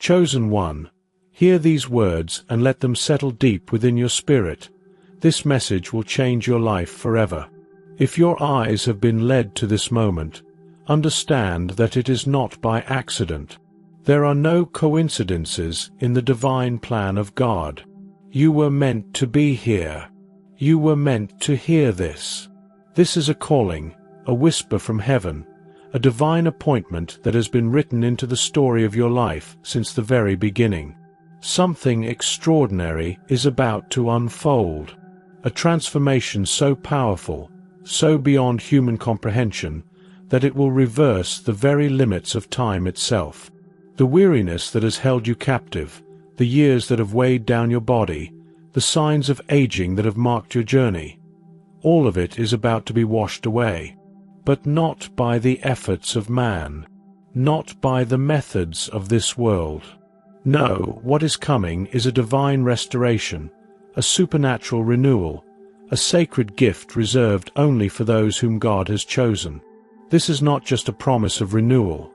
Chosen one, hear these words and let them settle deep within your spirit. This message will change your life forever. If your eyes have been led to this moment, understand that it is not by accident. There are no coincidences in the divine plan of God. You were meant to be here. You were meant to hear this. This is a calling, a whisper from heaven, a divine appointment that has been written into the story of your life since the very beginning. Something extraordinary is about to unfold, a transformation so powerful, so beyond human comprehension, that it will reverse the very limits of time itself. The weariness that has held you captive, the years that have weighed down your body, the signs of aging that have marked your journey, all of it is about to be washed away. But not by the efforts of man, not by the methods of this world. No, what is coming is a divine restoration, a supernatural renewal, a sacred gift reserved only for those whom God has chosen. This is not just a promise of renewal.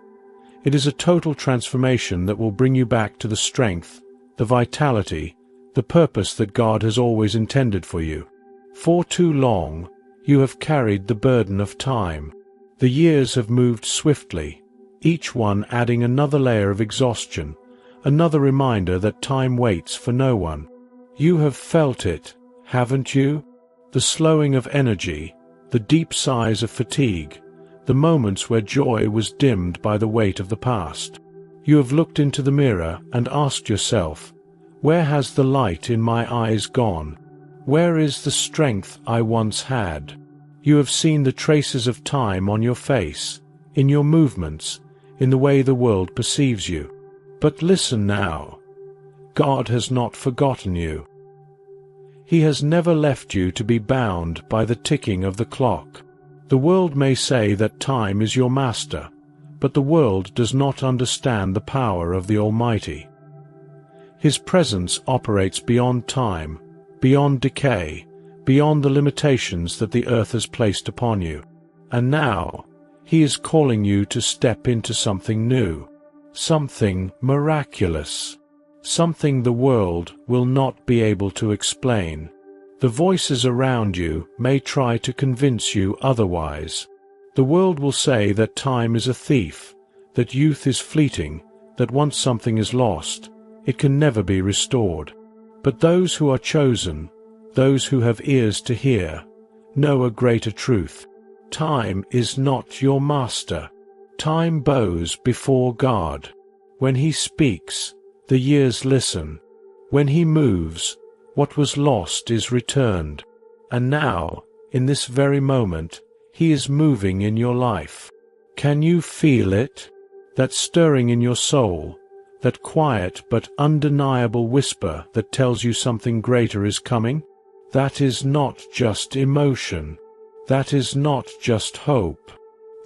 It is a total transformation that will bring you back to the strength, the vitality, the purpose that God has always intended for you. For too long, you have carried the burden of time. The years have moved swiftly, each one adding another layer of exhaustion, another reminder that time waits for no one. You have felt it, haven't you? The slowing of energy, the deep sighs of fatigue, the moments where joy was dimmed by the weight of the past. You have looked into the mirror and asked yourself, where has the light in my eyes gone? Where is the strength I once had? You have seen the traces of time on your face, in your movements, in the way the world perceives you. But listen now. God has not forgotten you. He has never left you to be bound by the ticking of the clock. The world may say that time is your master, but the world does not understand the power of the Almighty. His presence operates beyond time, beyond decay, beyond the limitations that the earth has placed upon you. And now, He is calling you to step into something new, something miraculous, something the world will not be able to explain. The voices around you may try to convince you otherwise. The world will say that time is a thief, that youth is fleeting, that once something is lost, it can never be restored. But those who are chosen, those who have ears to hear, know a greater truth. Time is not your master. Time bows before God. When He speaks, the years listen. When He moves, what was lost is returned. And now, in this very moment, He is moving in your life. Can you feel it? That stirring in your soul, that quiet but undeniable whisper that tells you something greater is coming? That is not just emotion. That is not just hope.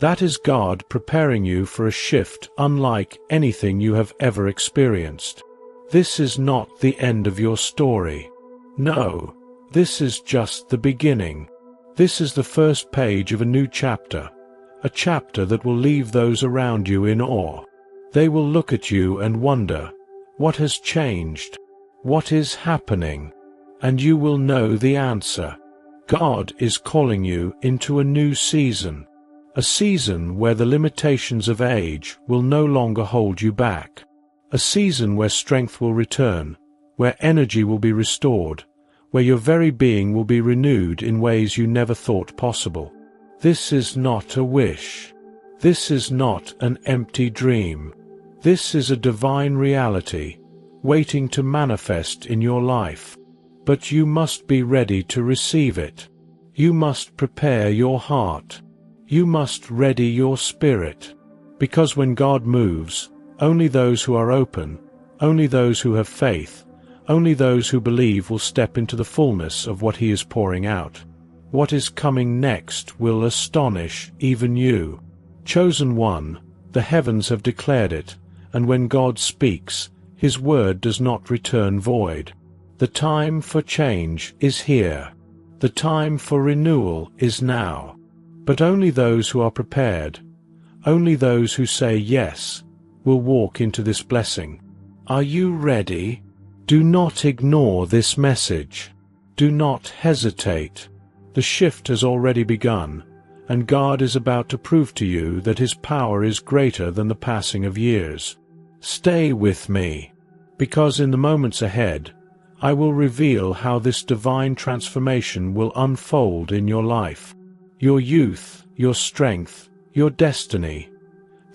That is God preparing you for a shift unlike anything you have ever experienced. This is not the end of your story. No, this is just the beginning. This is the first page of a new chapter, a chapter that will leave those around you in awe. They will look at you and wonder, what has changed? What is happening? And you will know the answer. God is calling you into a new season, a season where the limitations of age will no longer hold you back, a season where strength will return, where energy will be restored, where your very being will be renewed in ways you never thought possible. This is not a wish. This is not an empty dream. This is a divine reality, waiting to manifest in your life. But you must be ready to receive it. You must prepare your heart. You must ready your spirit. Because when God moves, only those who are open, only those who have faith, only those who believe will step into the fullness of what He is pouring out. What is coming next will astonish even you. Chosen one, the heavens have declared it, and when God speaks, His word does not return void. The time for change is here. The time for renewal is now. But only those who are prepared, only those who say yes, will walk into this blessing. Are you ready? Do not ignore this message. Do not hesitate. The shift has already begun, and God is about to prove to you that His power is greater than the passing of years. Stay with me, because in the moments ahead, I will reveal how this divine transformation will unfold in your life. Your youth, your strength, your destiny,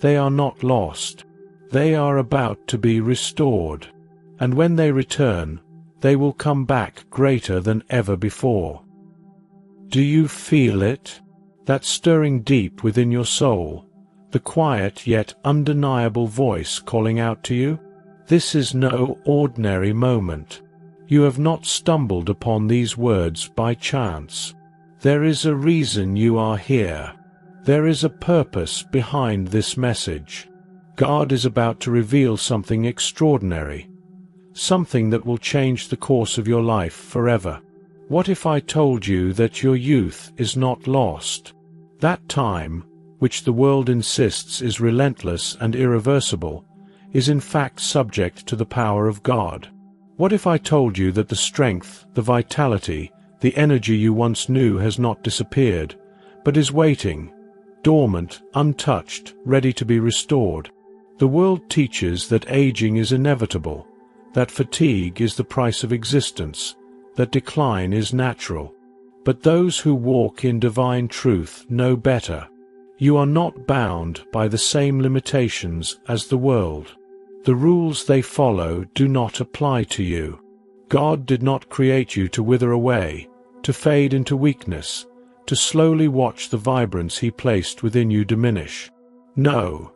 they are not lost. They are about to be restored. And when they return, they will come back greater than ever before. Do you feel it? That stirring deep within your soul, the quiet yet undeniable voice calling out to you? This is no ordinary moment. You have not stumbled upon these words by chance. There is a reason you are here. There is a purpose behind this message. God is about to reveal something extraordinary, something that will change the course of your life forever. What if I told you that your youth is not lost? That time, which the world insists is relentless and irreversible, is in fact subject to the power of God. What if I told you that the strength, the vitality, the energy you once knew has not disappeared, but is waiting, dormant, untouched, ready to be restored? The world teaches that aging is inevitable, that fatigue is the price of existence, that decline is natural. But those who walk in divine truth know better. You are not bound by the same limitations as the world. The rules they follow do not apply to you. God did not create you to wither away, to fade into weakness, to slowly watch the vibrance He placed within you diminish. No.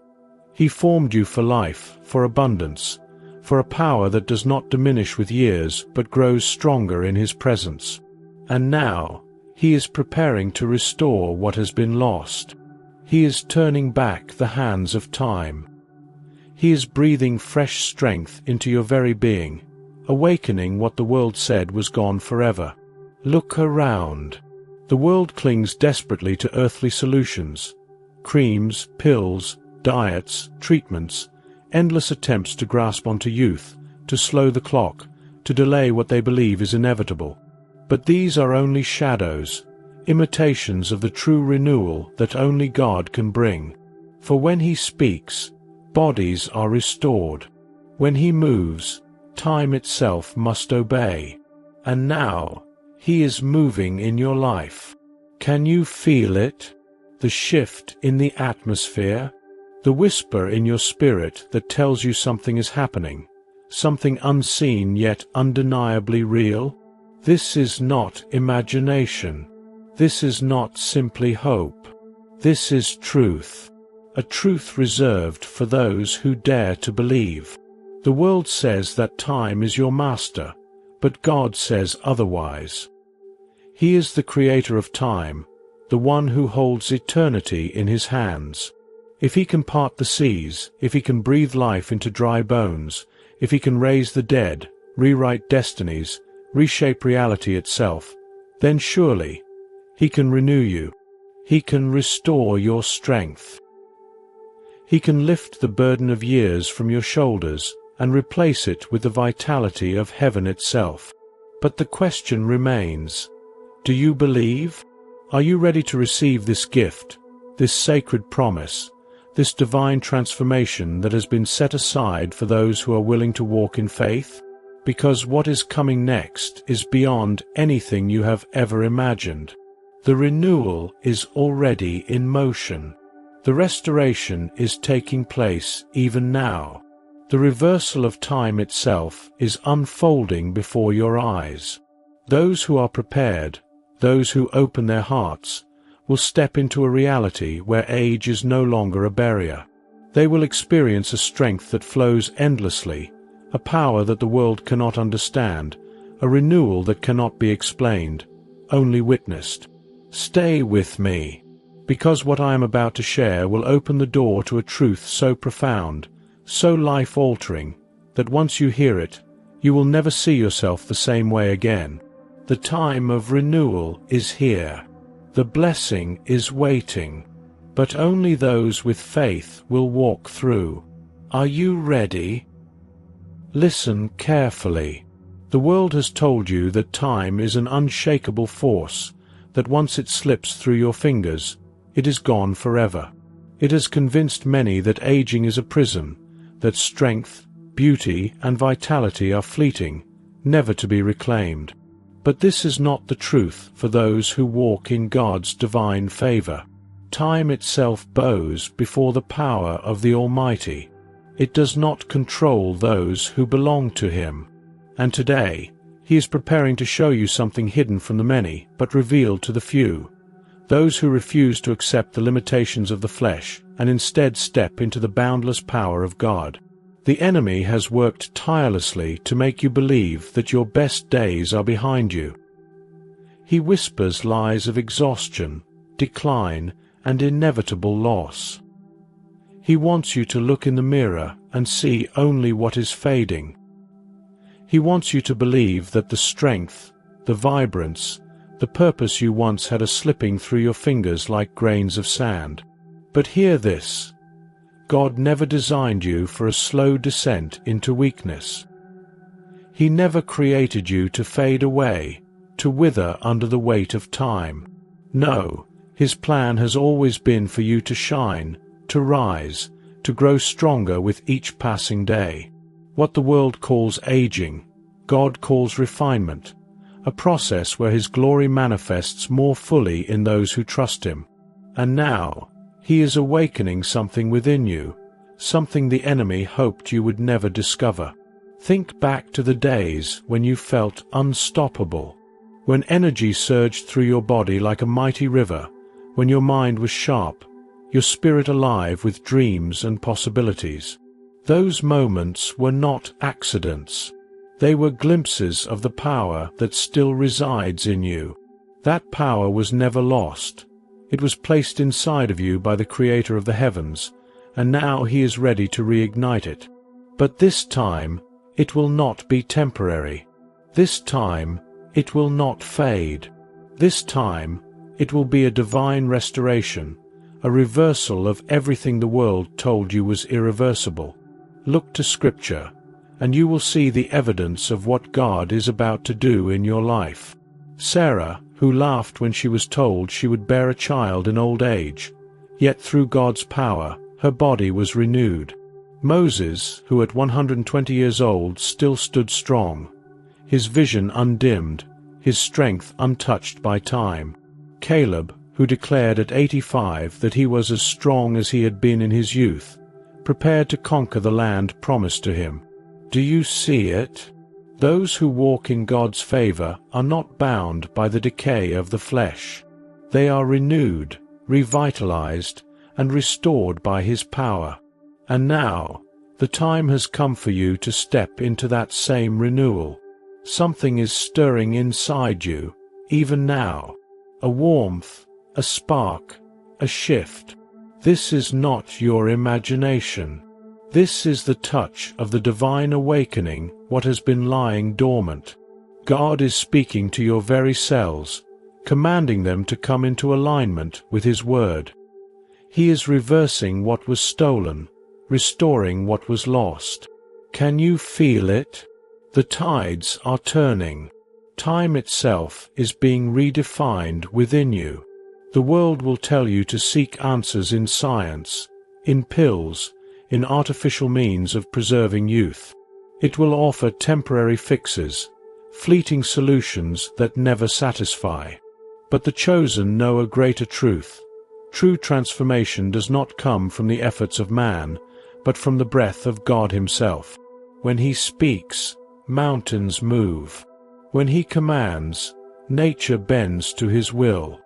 He formed you for life, for abundance, for a power that does not diminish with years but grows stronger in His presence. And now, He is preparing to restore what has been lost. He is turning back the hands of time. He is breathing fresh strength into your very being, awakening what the world said was gone forever. Look around. The world clings desperately to earthly solutions, creams, pills, diets, treatments, endless attempts to grasp onto youth, to slow the clock, to delay what they believe is inevitable. But these are only shadows, imitations of the true renewal that only God can bring. For when He speaks, bodies are restored. When He moves, time itself must obey. And now, He is moving in your life. Can you feel it? The shift in the atmosphere? The whisper in your spirit that tells you something is happening, something unseen yet undeniably real? This is not imagination. This is not simply hope. This is truth. A truth reserved for those who dare to believe. The world says that time is your master, but God says otherwise. He is the creator of time, the one who holds eternity in His hands. If He can part the seas, if He can breathe life into dry bones, if He can raise the dead, rewrite destinies, reshape reality itself, then surely He can renew you. He can restore your strength. He can lift the burden of years from your shoulders and replace it with the vitality of heaven itself. But the question remains, do you believe? Are you ready to receive this gift, this sacred promise, this divine transformation that has been set aside for those who are willing to walk in faith? Because what is coming next is beyond anything you have ever imagined. The renewal is already in motion. The restoration is taking place even now. The reversal of time itself is unfolding before your eyes. Those who are prepared, those who open their hearts, will step into a reality where age is no longer a barrier. They will experience a strength that flows endlessly, a power that the world cannot understand, a renewal that cannot be explained, only witnessed. Stay with me, because what I am about to share will open the door to a truth so profound, so life-altering, that once you hear it, you will never see yourself the same way again. The time of renewal is here. The blessing is waiting, but only those with faith will walk through. Are you ready? Listen carefully. The world has told you that time is an unshakable force, that once it slips through your fingers, it is gone forever. It has convinced many that aging is a prison, that strength, beauty, and vitality are fleeting, never to be reclaimed. But this is not the truth for those who walk in God's divine favor. Time itself bows before the power of the Almighty. It does not control those who belong to Him. And today, He is preparing to show you something hidden from the many, but revealed to the few. Those who refuse to accept the limitations of the flesh, and instead step into the boundless power of God. The enemy has worked tirelessly to make you believe that your best days are behind you. He whispers lies of exhaustion, decline, and inevitable loss. He wants you to look in the mirror and see only what is fading. He wants you to believe that the strength, the vibrance, the purpose you once had are slipping through your fingers like grains of sand. But hear this: God never designed you for a slow descent into weakness. He never created you to fade away, to wither under the weight of time. No, His plan has always been for you to shine, to rise, to grow stronger with each passing day. What the world calls aging, God calls refinement, a process where His glory manifests more fully in those who trust Him. And now, He is awakening something within you, something the enemy hoped you would never discover. Think back to the days when you felt unstoppable, when energy surged through your body like a mighty river, when your mind was sharp, your spirit alive with dreams and possibilities. Those moments were not accidents. They were glimpses of the power that still resides in you. That power was never lost. It was placed inside of you by the Creator of the heavens, and now He is ready to reignite it. But this time, it will not be temporary. This time, it will not fade. This time, it will be a divine restoration, a reversal of everything the world told you was irreversible. Look to Scripture, and you will see the evidence of what God is about to do in your life. Sarah, who laughed when she was told she would bear a child in old age, yet through God's power, her body was renewed. Moses, who at 120 years old still stood strong, his vision undimmed, his strength untouched by time. Caleb, who declared at 85 that he was as strong as he had been in his youth, prepared to conquer the land promised to him. Do you see it? Those who walk in God's favor are not bound by the decay of the flesh. They are renewed, revitalized, and restored by His power. And now, the time has come for you to step into that same renewal. Something is stirring inside you, even now. A warmth, a spark, a shift. This is not your imagination. This is the touch of the divine awakening what has been lying dormant. God is speaking to your very cells, commanding them to come into alignment with His word. He is reversing what was stolen, restoring what was lost. Can you feel it? The tides are turning. Time itself is being redefined within you. The world will tell you to seek answers in science, in pills, in artificial means of preserving youth. It will offer temporary fixes, fleeting solutions that never satisfy. But the chosen know a greater truth. True transformation does not come from the efforts of man, but from the breath of God Himself. When He speaks, mountains move. When He commands, nature bends to His will.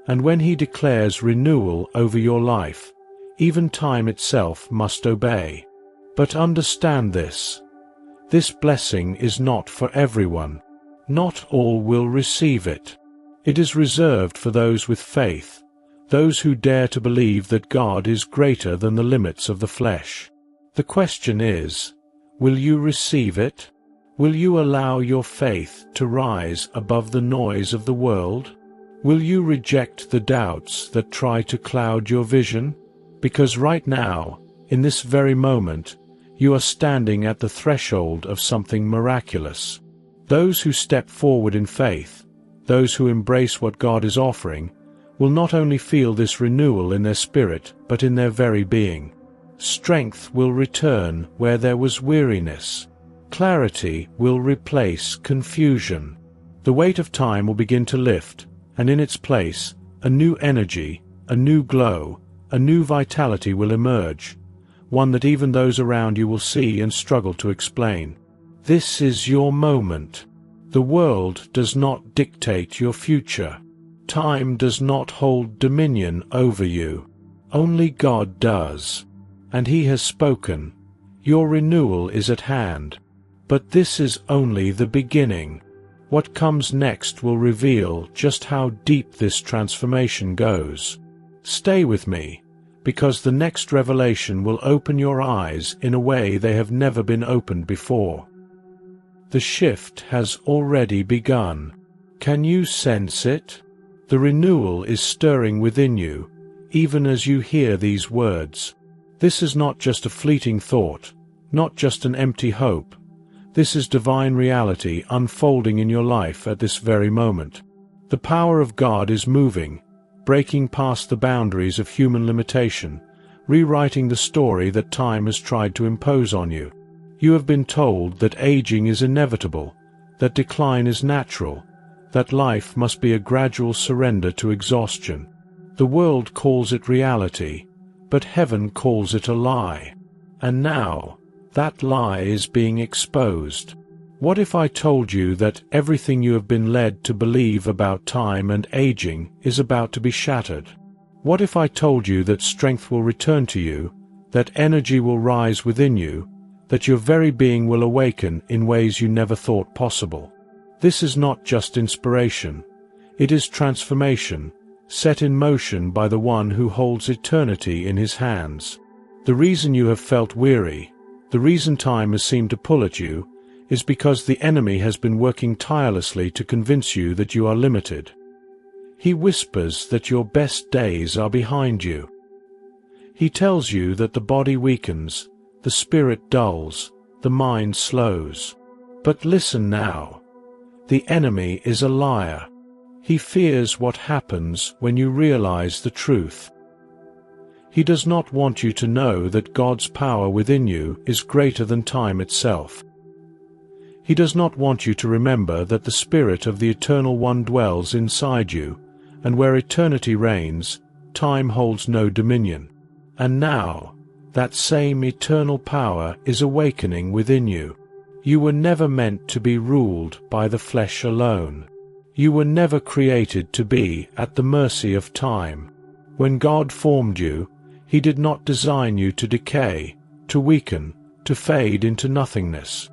And when He declares renewal over your life, even time itself must obey. But understand this. This blessing is not for everyone. Not all will receive it. It is reserved for those with faith, those who dare to believe that God is greater than the limits of the flesh. The question is, will you receive it? Will you allow your faith to rise above the noise of the world? Will you reject the doubts that try to cloud your vision? Because right now, in this very moment, You are standing at the threshold of something miraculous. Those who step forward in faith, those who embrace what God is offering, will not only feel this renewal in their spirit but in their very being. Strength will return where there was weariness. Clarity will replace confusion. The weight of time will begin to lift, and in its place, a new energy, a new glow, a new vitality will emerge, one that even those around you will see and struggle to explain. This is your moment. The world does not dictate your future. Time does not hold dominion over you. Only God does. And He has spoken. Your renewal is at hand. But this is only the beginning. What comes next will reveal just how deep this transformation goes. Stay with me, because the next revelation will open your eyes in a way they have never been opened before. The shift has already begun. Can you sense it? The renewal is stirring within you, even as you hear these words. This is not just a fleeting thought, not just an empty hope. This is divine reality unfolding in your life at this very moment. The power of God is moving, breaking past the boundaries of human limitation, rewriting the story that time has tried to impose on you. You have been told that aging is inevitable, that decline is natural, that life must be a gradual surrender to exhaustion. The world calls it reality, but heaven calls it a lie. And now, that lie is being exposed. What if I told you that everything you have been led to believe about time and aging is about to be shattered? What if I told you that strength will return to you, that energy will rise within you, that your very being will awaken in ways you never thought possible? This is not just inspiration. It is transformation, set in motion by the one who holds eternity in his hands. The reason you have felt weary, the reason time has seemed to pull at you, is because the enemy has been working tirelessly to convince you that you are limited. He whispers that your best days are behind you. He tells you that the body weakens, the spirit dulls, the mind slows. But listen now. The enemy is a liar. He fears what happens when you realize the truth. He does not want you to know that God's power within you is greater than time itself. He does not want you to remember that the Spirit of the Eternal One dwells inside you, and where eternity reigns, time holds no dominion. And now, that same eternal power is awakening within you. You were never meant to be ruled by the flesh alone. You were never created to be at the mercy of time. When God formed you, He did not design you to decay, to weaken, to fade into nothingness.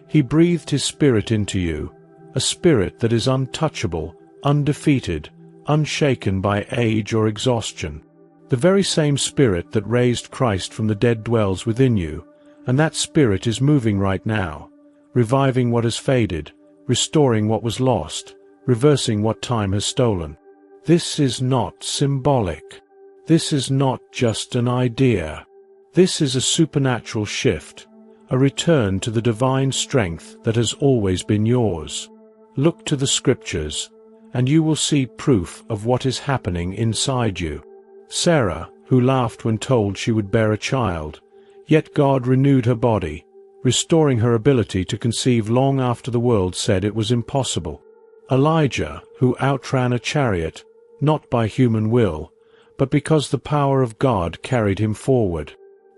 He breathed His Spirit into you, a spirit that is untouchable, undefeated, unshaken by age or exhaustion. The very same Spirit that raised Christ from the dead dwells within you, and that Spirit is moving right now, reviving what has faded, restoring what was lost, reversing what time has stolen. This is not symbolic. This is not just an idea. This is a supernatural shift, a return to the divine strength that has always been yours. Look to the Scriptures, and you will see proof of what is happening inside you. Sarah, who laughed when told she would bear a child, yet God renewed her body, restoring her ability to conceive long after the world said it was impossible. Elijah, who outran a chariot, not by human will, but because the power of God carried him forward.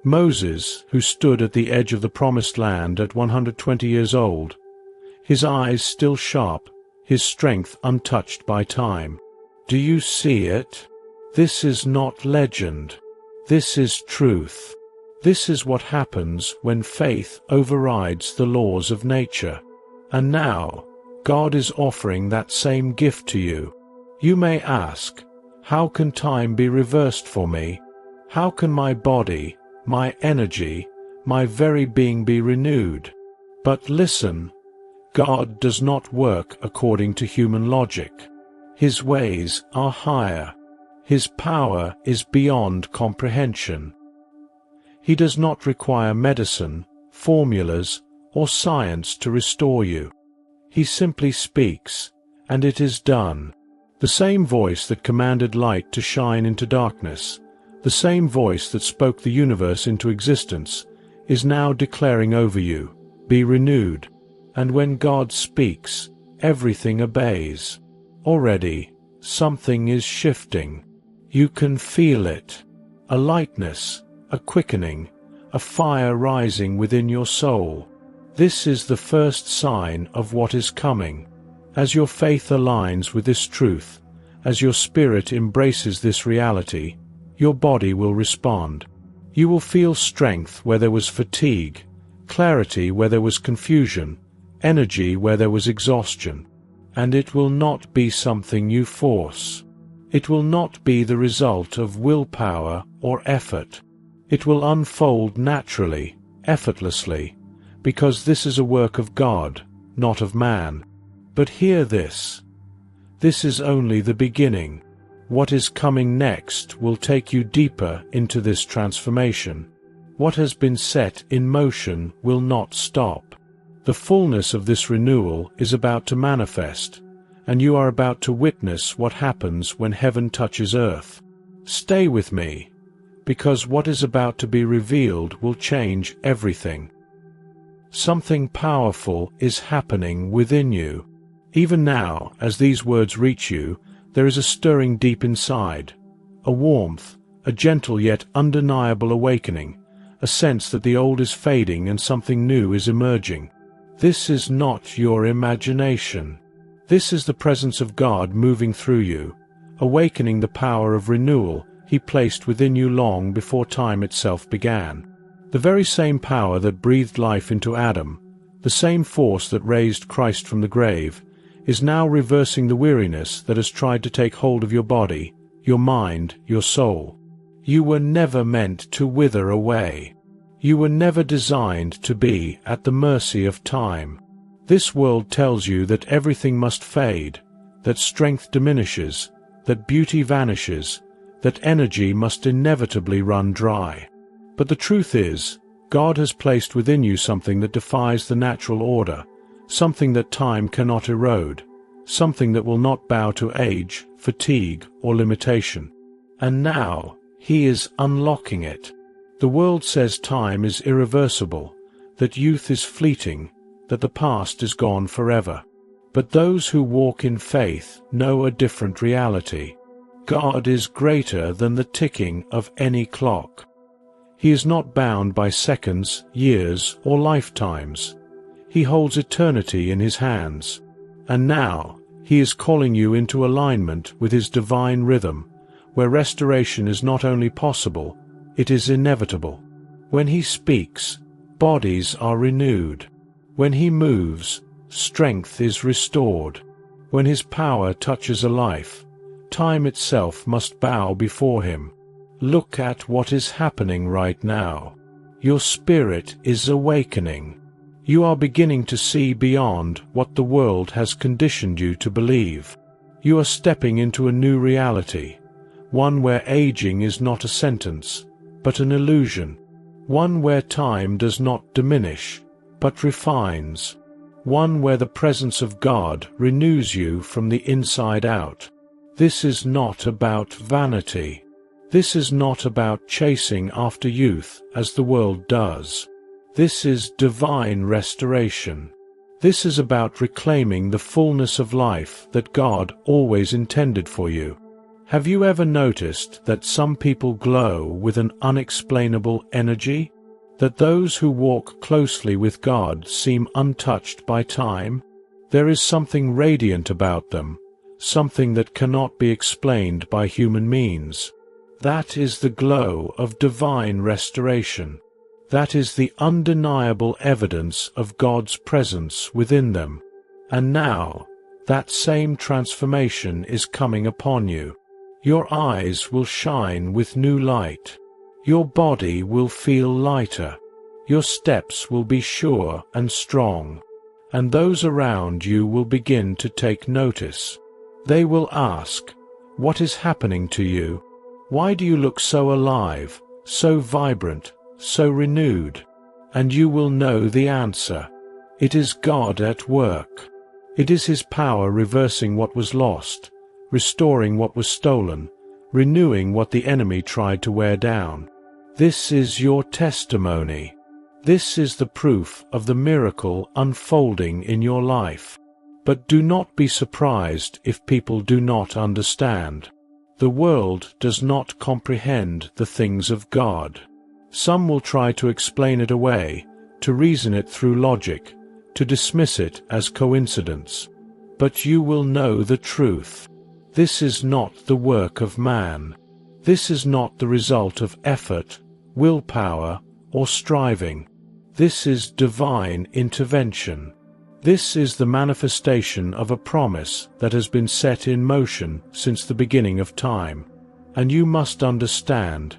Moses, who stood at the edge of the promised land at 120 years old, his eyes still sharp, his strength untouched by time. Do you see it? This is not legend. This is truth. This is what happens when faith overrides the laws of nature. And now, God is offering that same gift to you. You may ask, how can time be reversed for me? How can my body, my energy, my very being be renewed? But listen, God does not work according to human logic. His ways are higher. His power is beyond comprehension. He does not require medicine, formulas, or science to restore you. He simply speaks, and it is done. The same voice that commanded light to shine into darkness, the same voice that spoke the universe into existence, is now declaring over you, "Be renewed." And when God speaks, everything obeys. Already, something is shifting. You can feel it. A lightness, a quickening, a fire rising within your soul. This is the first sign of what is coming. As your faith aligns with this truth, as your spirit embraces this reality, your body will respond. You will feel strength where there was fatigue, clarity where there was confusion, energy where there was exhaustion. And it will not be something you force. It will not be the result of willpower or effort. It will unfold naturally, effortlessly, because this is a work of God, not of man. But hear this. This is only the beginning. What is coming next will take you deeper into this transformation. What has been set in motion will not stop. The fullness of this renewal is about to manifest, and you are about to witness what happens when heaven touches earth. Stay with me, because what is about to be revealed will change everything. Something powerful is happening within you. Even now, as these words reach you, there is a stirring deep inside, a warmth, a gentle yet undeniable awakening, a sense that the old is fading and something new is emerging. This is not your imagination. This is the presence of God moving through you, awakening the power of renewal He placed within you long before time itself began. The very same power that breathed life into Adam, the same force that raised Christ from the grave, is now reversing the weariness that has tried to take hold of your body, your mind, your soul. You were never meant to wither away. You were never designed to be at the mercy of time. This world tells you that everything must fade, that strength diminishes, that beauty vanishes, that energy must inevitably run dry. But the truth is, God has placed within you something that defies the natural order, something that time cannot erode, something that will not bow to age, fatigue, or limitation. And now, He is unlocking it. The world says time is irreversible, that youth is fleeting, that the past is gone forever. But those who walk in faith know a different reality. God is greater than the ticking of any clock. He is not bound by seconds, years, or lifetimes. He holds eternity in His hands. And now, He is calling you into alignment with His divine rhythm, where restoration is not only possible, it is inevitable. When He speaks, bodies are renewed. When He moves, strength is restored. When His power touches a life, time itself must bow before Him. Look at what is happening right now. Your spirit is awakening. You are beginning to see beyond what the world has conditioned you to believe. You are stepping into a new reality, one where aging is not a sentence, but an illusion, one where time does not diminish, but refines, one where the presence of God renews you from the inside out. This is not about vanity. This is not about chasing after youth as the world does. This is divine restoration. This is about reclaiming the fullness of life that God always intended for you. Have you ever noticed that some people glow with an unexplainable energy? That those who walk closely with God seem untouched by time? There is something radiant about them, something that cannot be explained by human means. That is the glow of divine restoration. That is the undeniable evidence of God's presence within them. And now, that same transformation is coming upon you. Your eyes will shine with new light. Your body will feel lighter. Your steps will be sure and strong. And those around you will begin to take notice. They will ask, "What is happening to you? Why do you look so alive, so vibrant, so renewed. And you will know the answer. It is God at work. It is His power reversing what was lost, restoring what was stolen, renewing what the enemy tried to wear down. This is your testimony. This is the proof of the miracle unfolding in your life. But do not be surprised if people do not understand. The world does not comprehend the things of God. Some will try to explain it away, to reason it through logic, to dismiss it as coincidence. But you will know the truth. This is not the work of man. This is not the result of effort, willpower, or striving. This is divine intervention. This is the manifestation of a promise that has been set in motion since the beginning of time. And you must understand,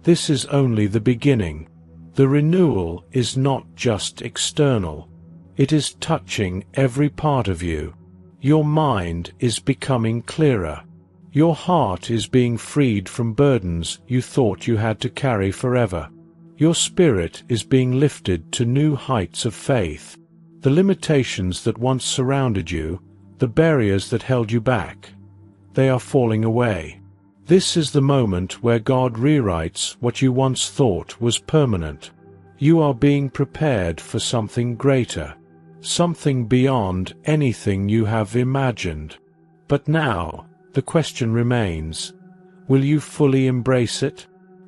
this is only the beginning. The renewal is not just external. It is touching every part of you. Your mind is becoming clearer. Your heart is being freed from burdens you thought you had to carry forever. Your spirit is being lifted to new heights of faith. The limitations that once surrounded you, the barriers that held you back, they are falling away. This is the moment where God rewrites what you once thought was permanent. You are being prepared for something greater, something beyond anything you have imagined. But now, the question remains, will you fully embrace it?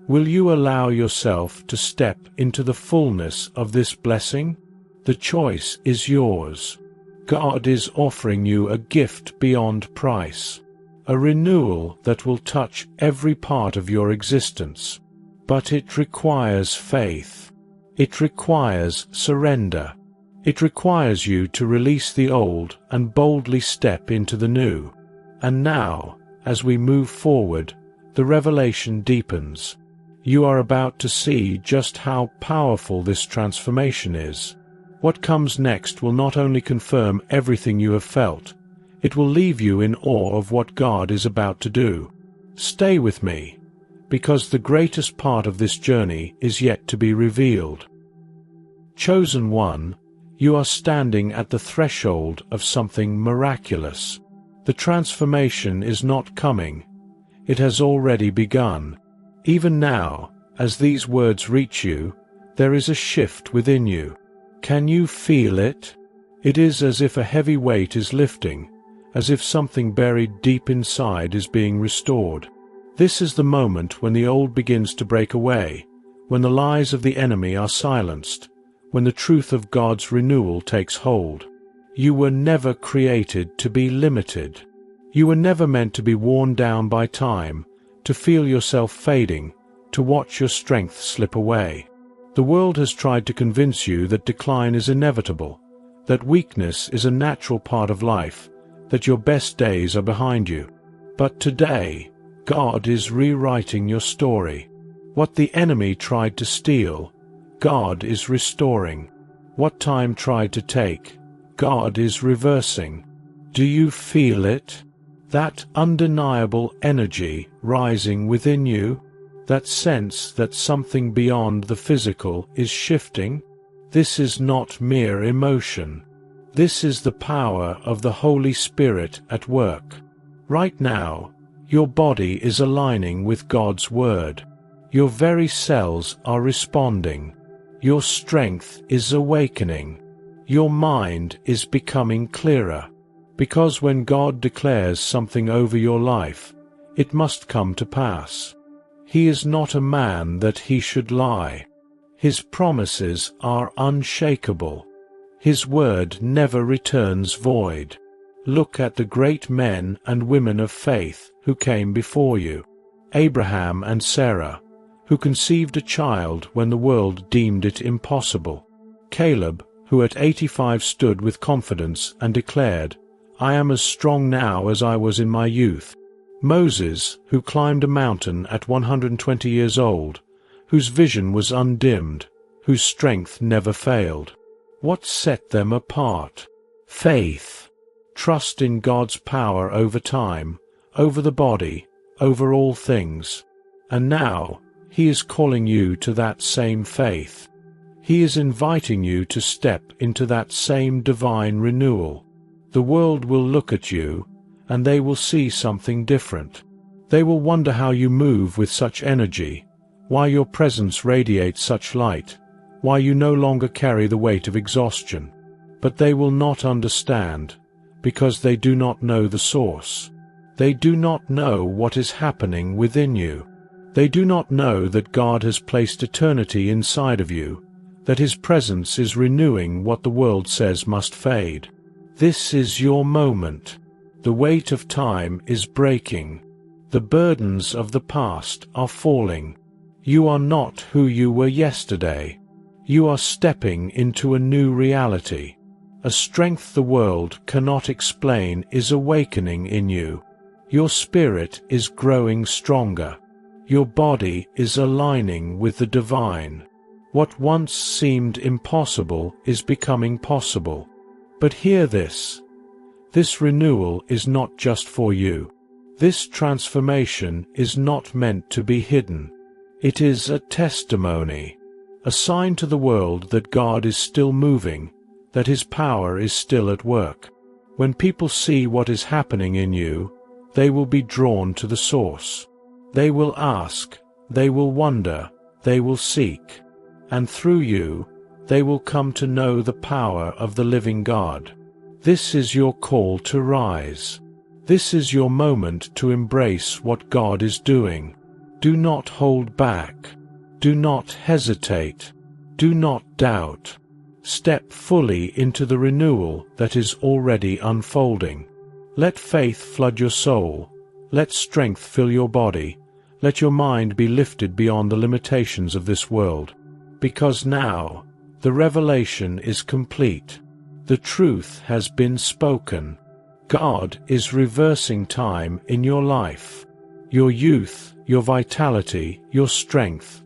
Will you allow yourself to step into the fullness of this blessing? The choice is yours. God is offering you a gift beyond price, a renewal that will touch every part of your existence. But it requires faith. It requires surrender. It requires you to release the old and boldly step into the new. And now, as we move forward, the revelation deepens. You are about to see just how powerful this transformation is. What comes next will not only confirm everything you have felt, it will leave you in awe of what God is about to do. Stay with me, because the greatest part of this journey is yet to be revealed. Chosen one, you are standing at the threshold of something miraculous. The transformation is not coming. It has already begun. Even now, as these words reach you, there is a shift within you. Can you feel it? It is as if a heavy weight is lifting, as if something buried deep inside is being restored. This is the moment when the old begins to break away, when the lies of the enemy are silenced, when the truth of God's renewal takes hold. You were never created to be limited. You were never meant to be worn down by time, to feel yourself fading, to watch your strength slip away. The world has tried to convince you that decline is inevitable, that weakness is a natural part of life, that your best days are behind you. But today, God is rewriting your story. What the enemy tried to steal, God is restoring. What time tried to take, God is reversing. Do you feel it? That undeniable energy rising within you? That sense that something beyond the physical is shifting? This is not mere emotion. This is the power of the Holy Spirit at work. Right now, your body is aligning with God's Word. Your very cells are responding. Your strength is awakening. Your mind is becoming clearer. Because when God declares something over your life, it must come to pass. He is not a man that he should lie. His promises are unshakable. His word never returns void. Look at the great men and women of faith who came before you. Abraham and Sarah, who conceived a child when the world deemed it impossible. Caleb, who at 85 stood with confidence and declared, "I am as strong now as I was in my youth." Moses, who climbed a mountain at 120 years old, whose vision was undimmed, whose strength never failed. What set them apart? Faith. Trust in God's power over time, over the body, over all things. And now, He is calling you to that same faith. He is inviting you to step into that same divine renewal. The world will look at you, and they will see something different. They will wonder how you move with such energy, why your presence radiates such light, why you no longer carry the weight of exhaustion. But they will not understand, because they do not know the source. They do not know what is happening within you. They do not know that God has placed eternity inside of you, that His presence is renewing what the world says must fade. This is your moment. The weight of time is breaking. The burdens of the past are falling. You are not who you were yesterday. You are stepping into a new reality. A strength the world cannot explain is awakening in you. Your spirit is growing stronger. Your body is aligning with the divine. What once seemed impossible is becoming possible. But hear this. This renewal is not just for you. This transformation is not meant to be hidden. It is a testimony, a sign to the world that God is still moving, that His power is still at work. When people see what is happening in you, they will be drawn to the source. They will ask, they will wonder, they will seek, and through you, they will come to know the power of the living God. This is your call to rise. This is your moment to embrace what God is doing. Do not hold back. Do not hesitate. Do not doubt. Step fully into the renewal that is already unfolding. Let faith flood your soul. Let strength fill your body. Let your mind be lifted beyond the limitations of this world. Because now, the revelation is complete. The truth has been spoken. God is reversing time in your life. Your youth, your vitality, your strength.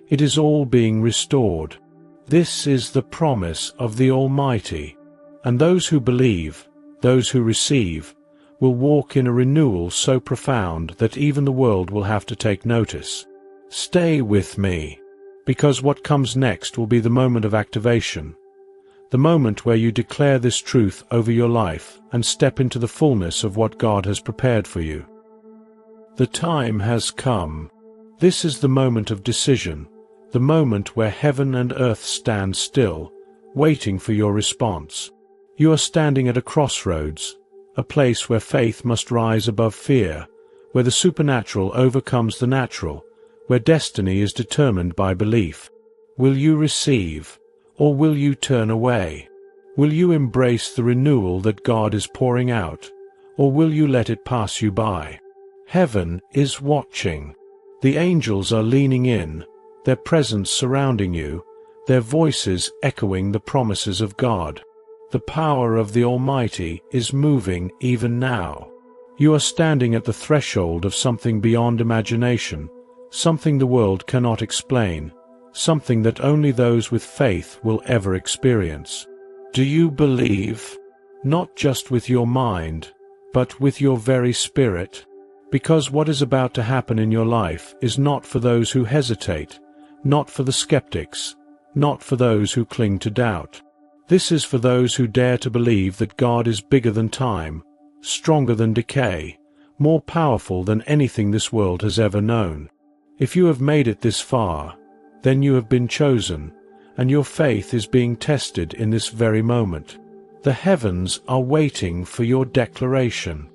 It is all being restored. This is the promise of the Almighty. And those who believe, those who receive, will walk in a renewal so profound that even the world will have to take notice. Stay with me, because what comes next will be the moment of activation, the moment where you declare this truth over your life and step into the fullness of what God has prepared for you. The time has come. This is the moment of decision, the moment where heaven and earth stand still, waiting for your response. You are standing at a crossroads, a place where faith must rise above fear, where the supernatural overcomes the natural, where destiny is determined by belief. Will you receive, or will you turn away? Will you embrace the renewal that God is pouring out, or will you let it pass you by? Heaven is watching. The angels are leaning in, their presence surrounding you, their voices echoing the promises of God. The power of the Almighty is moving even now. You are standing at the threshold of something beyond imagination, something the world cannot explain, something that only those with faith will ever experience. Do you believe? Not just with your mind, but with your very spirit? Because what is about to happen in your life is not for those who hesitate, not for the skeptics, not for those who cling to doubt. This is for those who dare to believe that God is bigger than time, stronger than decay, more powerful than anything this world has ever known. If you have made it this far, then you have been chosen, and your faith is being tested in this very moment. The heavens are waiting for your declaration.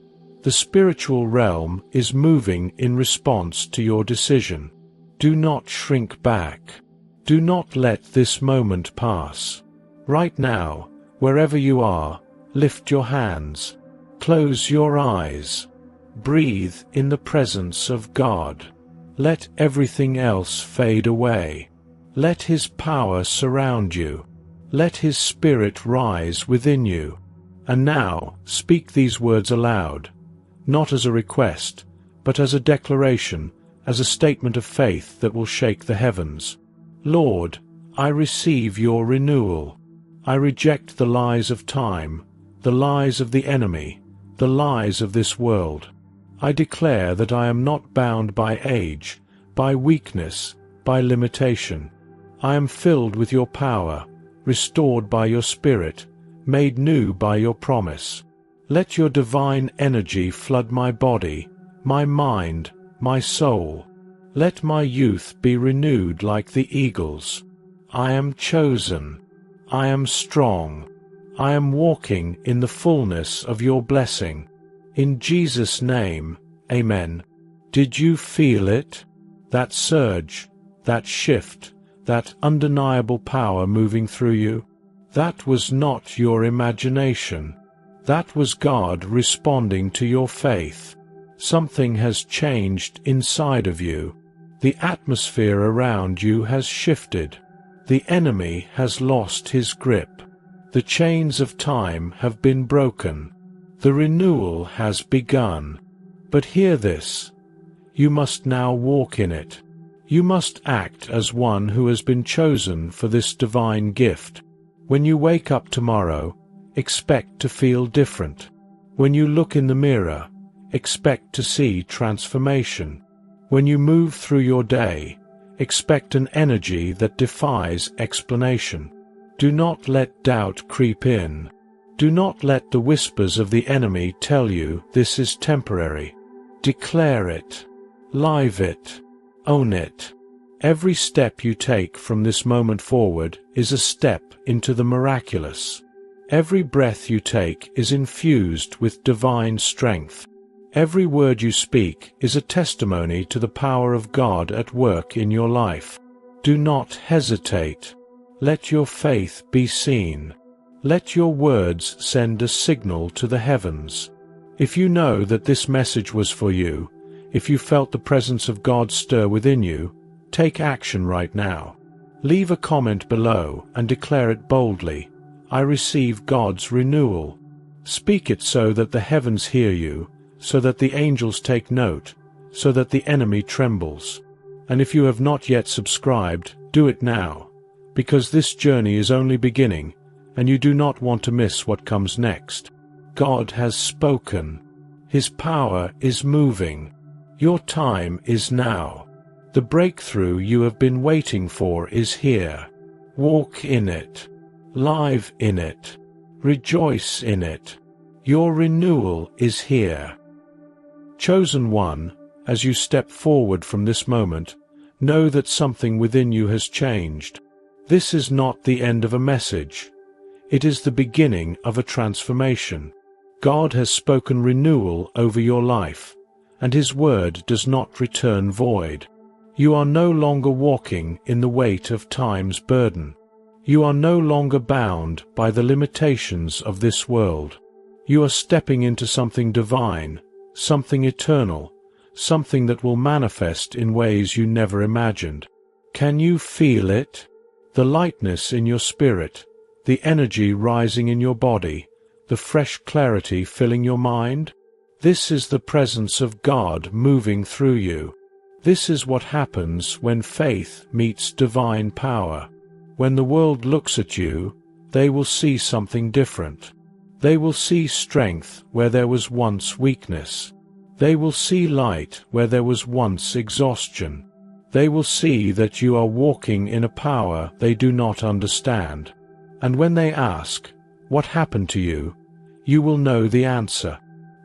The spiritual realm is moving in response to your decision. Do not shrink back. Do not let this moment pass. Right now, wherever you are, lift your hands. Close your eyes. Breathe in the presence of God. Let everything else fade away. Let His power surround you. Let His Spirit rise within you. And now, speak these words aloud, not as a request, but as a declaration, as a statement of faith that will shake the heavens. Lord, I receive your renewal. I reject the lies of time, the lies of the enemy, the lies of this world. I declare that I am not bound by age, by weakness, by limitation. I am filled with your power, restored by your Spirit, made new by your promise. Let your divine energy flood my body, my mind, my soul. Let my youth be renewed like the eagles. I am chosen. I am strong. I am walking in the fullness of your blessing. In Jesus' name, Amen. Did you feel it? That surge, that shift, that undeniable power moving through you? That was not your imagination. That was God responding to your faith. Something has changed inside of you. The atmosphere around you has shifted. The enemy has lost his grip. The chains of time have been broken. The renewal has begun. But hear this. You must now walk in it. You must act as one who has been chosen for this divine gift. When you wake up tomorrow, expect to feel different. When you look in the mirror, expect to see transformation. When you move through your day, expect an energy that defies explanation. Do not let doubt creep in. Do not let the whispers of the enemy tell you this is temporary. Declare it. Live it. Own it. Every step you take from this moment forward is a step into the miraculous. Every breath you take is infused with divine strength. Every word you speak is a testimony to the power of God at work in your life. Do not hesitate. Let your faith be seen. Let your words send a signal to the heavens. If you know that this message was for you, if you felt the presence of God stir within you, take action right now. Leave a comment below and declare it boldly. I receive God's renewal. Speak it so that the heavens hear you, so that the angels take note, so that the enemy trembles. And if you have not yet subscribed, do it now, because this journey is only beginning, and you do not want to miss what comes next. God has spoken. His power is moving. Your time is now. The breakthrough you have been waiting for is here. Walk in it. Live in it. Rejoice in it. Your renewal is here. Chosen one, as you step forward from this moment, know that something within you has changed. This is not the end of a message. It is the beginning of a transformation. God has spoken renewal over your life, and His word does not return void. You are no longer walking in the weight of time's burden. You are no longer bound by the limitations of this world. You are stepping into something divine, something eternal, something that will manifest in ways you never imagined. Can you feel it? The lightness in your spirit, the energy rising in your body, the fresh clarity filling your mind? This is the presence of God moving through you. This is what happens when faith meets divine power. When the world looks at you, they will see something different. They will see strength where there was once weakness. They will see light where there was once exhaustion. They will see that you are walking in a power they do not understand. And when they ask, "What happened to you?" you will know the answer.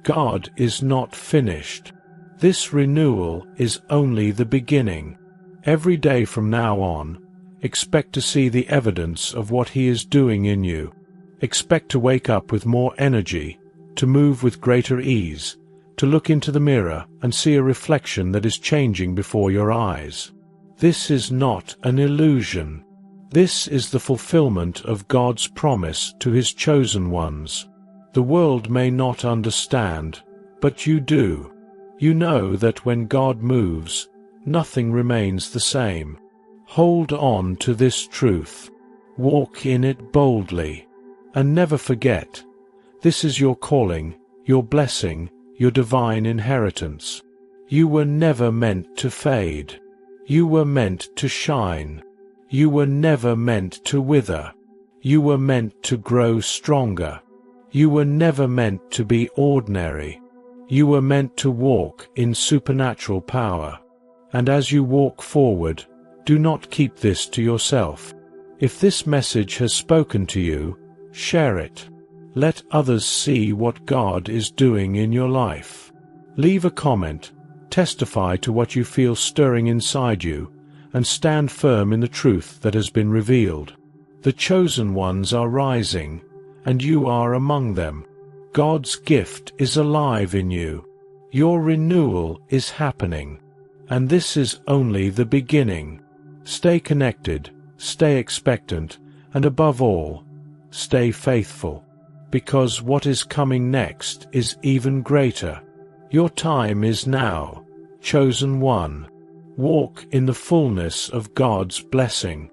God is not finished. This renewal is only the beginning. Every day from now on, expect to see the evidence of what He is doing in you. Expect to wake up with more energy, to move with greater ease, to look into the mirror and see a reflection that is changing before your eyes. This is not an illusion. This is the fulfillment of God's promise to His chosen ones. The world may not understand, but you do. You know that when God moves, nothing remains the same. Hold on to this truth. Walk in it boldly. And never forget, this is your calling, your blessing, your divine inheritance. You were never meant to fade. You were meant to shine. You were never meant to wither. You were meant to grow stronger. You were never meant to be ordinary. You were meant to walk in supernatural power. And as you walk forward, do not keep this to yourself. If this message has spoken to you, share it. Let others see what God is doing in your life. Leave a comment, testify to what you feel stirring inside you, and stand firm in the truth that has been revealed. The chosen ones are rising, and you are among them. God's gift is alive in you. Your renewal is happening. And this is only the beginning. Stay connected, stay expectant, and above all, stay faithful. Because what is coming next is even greater. Your time is now, chosen one. Walk in the fullness of God's blessing.